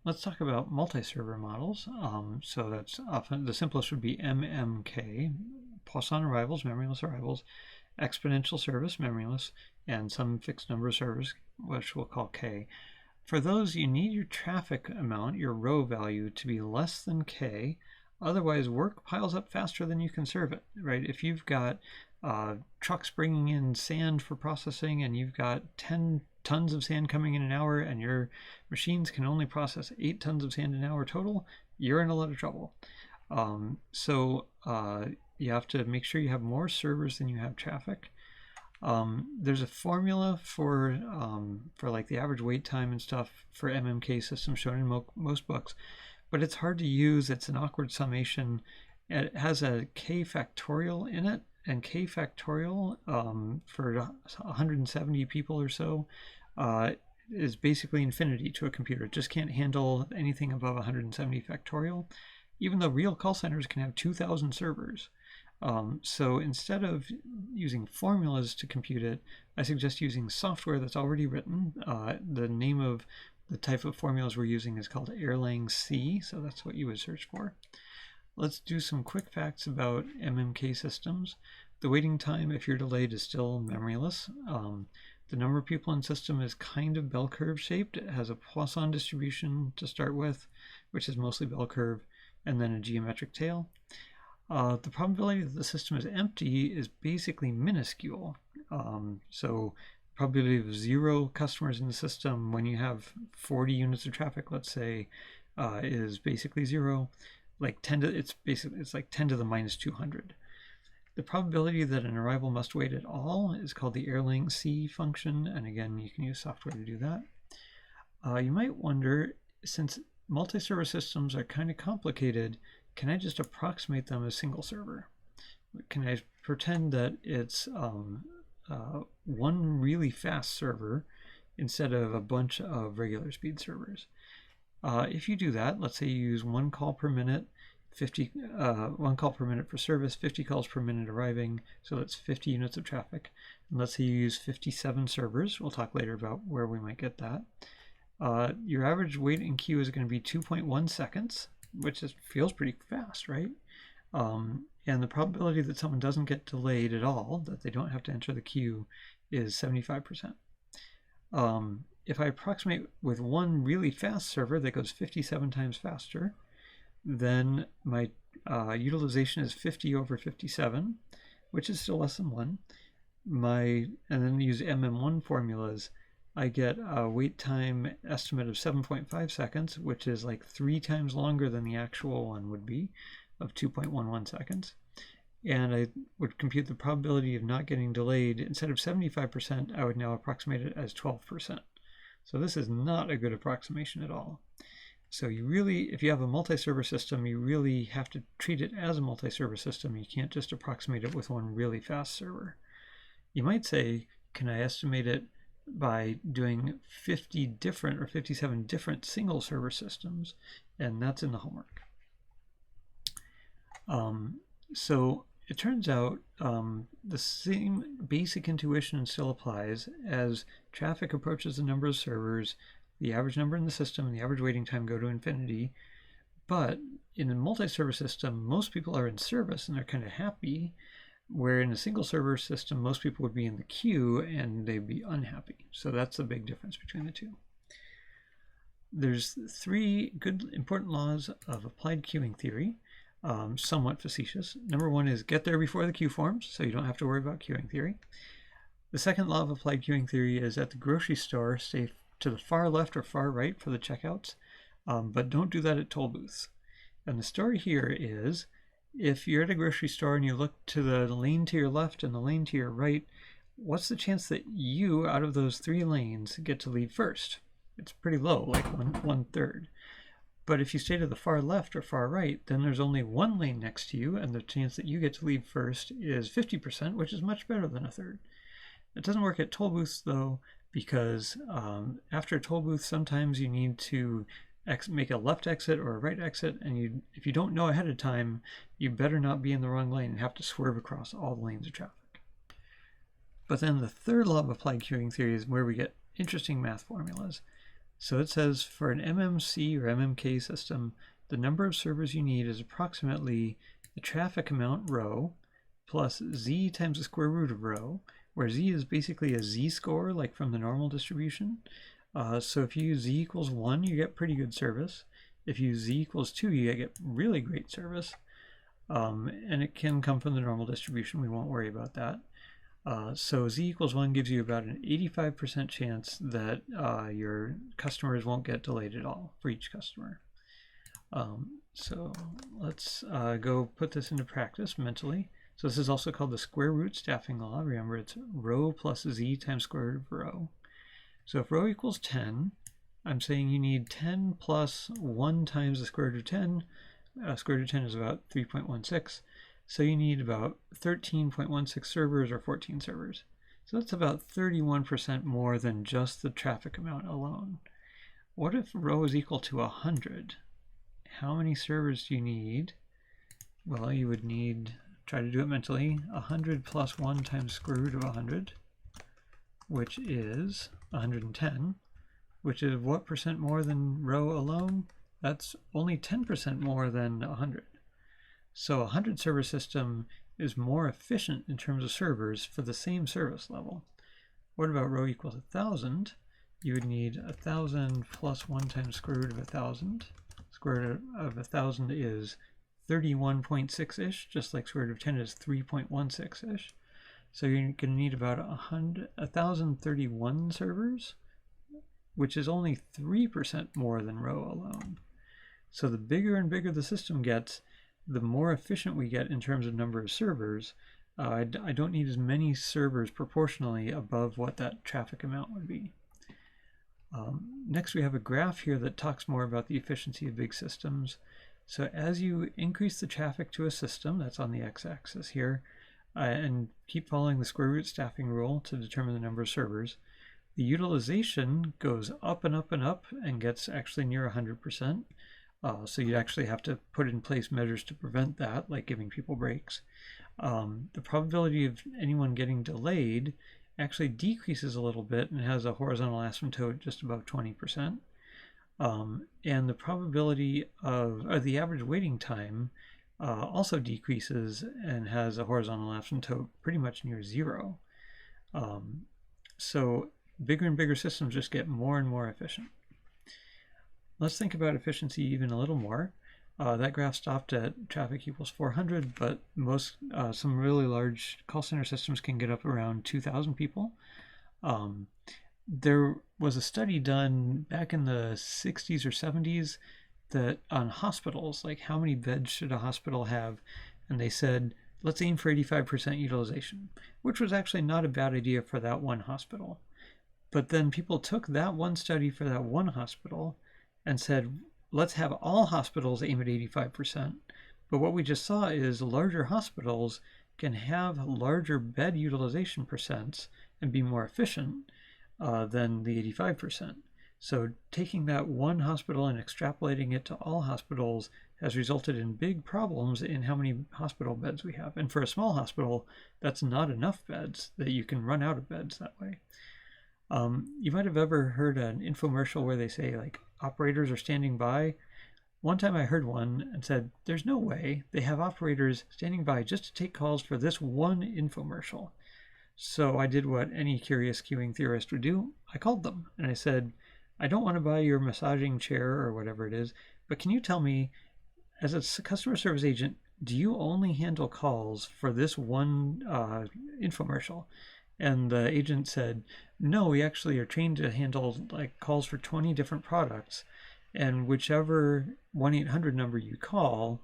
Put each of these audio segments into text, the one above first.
Let's talk about multi-server models. So that's often the simplest would be MMK, Poisson arrivals, memoryless arrivals, exponential service, memoryless, and some fixed number of servers, which we'll call K. For those, you need your traffic amount, your row value, to be less than K. Otherwise, work piles up faster than you can serve it, right? If you've got trucks bringing in sand for processing and you've got 10 tons of sand coming in an hour and your machines can only process 8 tons of sand an hour total, you're in a lot of trouble. You have to make sure you have more servers than you have traffic. There's a formula for like the average wait time and stuff for MMK systems shown in most books, but it's hard to use. It's an awkward summation. It has a k factorial in it, and k factorial for 170 people or so is basically infinity to a computer. It just can't handle anything above 170 factorial, even though real call centers can have 2,000 servers. So instead of using formulas to compute it, I suggest using software that's already written. The name of the type of formulas we're using is called Erlang C, so that's what you would search for. Let's do some quick facts about MMK systems. The waiting time, if you're delayed, is still memoryless. The number of people in system is kind of bell curve shaped. It has a Poisson distribution to start with, which is mostly bell curve, and then a geometric tail. The probability that the system is empty is basically minuscule. So probability of 0 customers in the system when you have 40 units of traffic, let's say, is basically 0. Like it's like 10 to the minus 200. The probability that an arrival must wait at all is called the Erlang C function, and again, you can use software to do that. You might wonder, since multi-server systems are kind of complicated, can I just approximate them as single server? Can I pretend that it's one really fast server instead of a bunch of regular speed servers? If you do that, let's say you use 1 call per minute, 1 call per minute for service, 50 calls per minute arriving, so that's 50 units of traffic. And let's say you use 57 servers. We'll talk later about where we might get that. Your average wait in queue is going to be 2.1 seconds, which feels pretty fast, right? And the probability that someone doesn't get delayed at all, that they don't have to enter the queue, is 75%. If I approximate with one really fast server that goes 57 times faster, then my utilization is 50 over 57, which is still less than 1. And then use MM1 formulas, I get a wait time estimate of 7.5 seconds, which is like 3 times longer than the actual one would be, of 2.11 seconds. And I would compute the probability of not getting delayed. Instead of 75%, I would now approximate it as 12%. So this is not a good approximation at all. So you really, if you have a multi-server system, you really have to treat it as a multi-server system. You can't just approximate it with one really fast server. You might say, can I estimate it by doing 50 different or 57 different single server systems? And that's in the homework. So it turns out the same basic intuition still applies. As traffic approaches the number of servers, the average number in the system and the average waiting time go to infinity. But in a multi-server system, most people are in service and they're kind of happy, where in a single server system, most people would be in the queue and they'd be unhappy. So that's the big difference between the two. There's 3 good important laws of applied queuing theory, somewhat facetious. Number 1 is get there before the queue forms, so you don't have to worry about queuing theory. The second law of applied queuing theory is at the grocery store, stay to the far left or far right for the checkouts, but don't do that at toll booths. And the story here is, if you're at a grocery store and you look to the lane to your left and the lane to your right, what's the chance that you, out of those 3 lanes, get to leave first? It's pretty low, like 1/3. But if you stay to the far left or far right, then there's only 1 lane next to you, and the chance that you get to leave first is 50%, which is much better than 1/3. It doesn't work at toll booths, though, because after a toll booth, sometimes you need to make a left exit or a right exit, and if you don't know ahead of time, you better not be in the wrong lane and have to swerve across all the lanes of traffic. But then the third law of applied queuing theory is where we get interesting math formulas. So it says for an MMC or MMK system, the number of servers you need is approximately the traffic amount rho plus z times the square root of rho, where z is basically a z-score, like from the normal distribution. So if you use z equals 1, you get pretty good service. If you use z equals 2, you get really great service. And it can come from the normal distribution. We won't worry about that. So z equals 1 gives you about an 85% chance that your customers won't get delayed at all for each customer. So let's go put this into practice mentally. So this is also called the square root staffing law. Remember, it's rho plus z times square root of rho. So if rho equals 10, I'm saying you need 10 plus 1 times the square root of 10. Square root of 10 is about 3.16. So you need about 13.16 servers or 14 servers. So that's about 31% more than just the traffic amount alone. What if rho is equal to 100? How many servers do you need? Well, you would need, try to do it mentally, 100 plus 1 times square root of 100, which is 110, which is what percent more than rho alone? That's only 10% more than 100. So a 100 server system is more efficient in terms of servers for the same service level. What about rho equals 1,000? You would need 1,000 plus 1 times square root of 1,000. Square root of 1,000 is 31.6-ish, just like square root of 10 is 3.16-ish. So you're going to need about 1,031 servers, which is only 3% more than rho alone. So the bigger and bigger the system gets, the more efficient we get in terms of number of servers. I don't need as many servers proportionally above what that traffic amount would be. Next, we have a graph here that talks more about the efficiency of big systems. So as you increase the traffic to a system, that's on the x-axis here, and keep following the square root staffing rule to determine the number of servers, the utilization goes up and up and up and gets actually near 100%. So you actually have to put in place measures to prevent that, like giving people breaks. The probability of anyone getting delayed actually decreases a little bit and has a horizontal asymptote just above 20%. And the probability of, or the average waiting time also decreases and has a horizontal asymptote pretty much near 0. So bigger and bigger systems just get more and more efficient. Let's think about efficiency even a little more. That graph stopped at traffic equals 400, but some really large call center systems can get up around 2,000 people. There was a study done back in the 60s or 70s that on hospitals, like how many beds should a hospital have, and they said, let's aim for 85% utilization, which was actually not a bad idea for that one hospital. But then people took that one study for that one hospital and said, let's have all hospitals aim at 85%. But what we just saw is larger hospitals can have larger bed utilization percents and be more efficient than the 85%. So taking that one hospital and extrapolating it to all hospitals has resulted in big problems in how many hospital beds we have. And for a small hospital, that's not enough beds, that you can run out of beds that way. You might have ever heard an infomercial where they say, like, operators are standing by. One time I heard one and said, there's no way they have operators standing by just to take calls for this one infomercial. So I did what any curious queuing theorist would do. I called them and I said, I don't want to buy your massaging chair or whatever it is, but can you tell me, as a customer service agent, do you only handle calls for this one infomercial? And the agent said, no, we actually are trained to handle like calls for 20 different products. And whichever 1-800 number you call,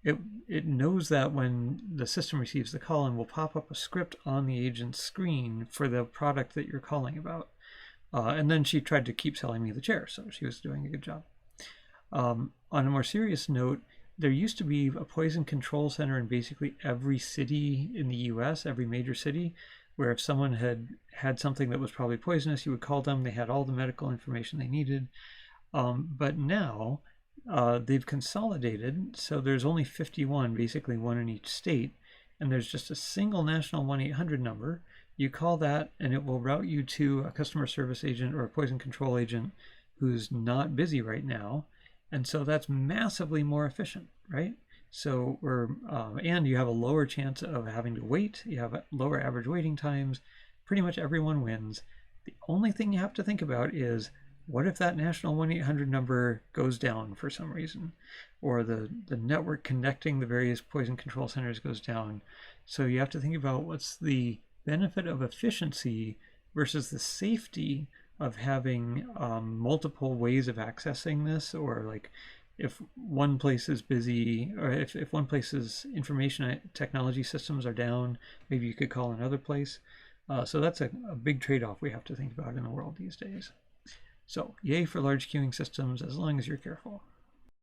it knows that when the system receives the call and will pop up a script on the agent's screen for the product that you're calling about. And then she tried to keep selling me the chair, so she was doing a good job. On a more serious note, there used to be a poison control center in basically every city in the US, every major city, where if someone had something that was probably poisonous, you would call them. They had all the medical information they needed. But now they've consolidated, so there's only 51, basically one in each state, and there's just a single national 1-800 number. You call that and it will route you to a customer service agent or a poison control agent who's not busy right now. And so that's massively more efficient, right? So and you have a lower chance of having to wait. You have lower average waiting times. Pretty much everyone wins. The only thing you have to think about is, what if that national 1-800 number goes down for some reason, or the network connecting the various poison control centers goes down? So you have to think about what's the benefit of efficiency versus the safety of having multiple ways of accessing this, or like if one place is busy, or if one place's information technology systems are down, maybe you could call another place. So that's a big trade-off we have to think about in the world these days. So yay for large queuing systems, as long as you're careful.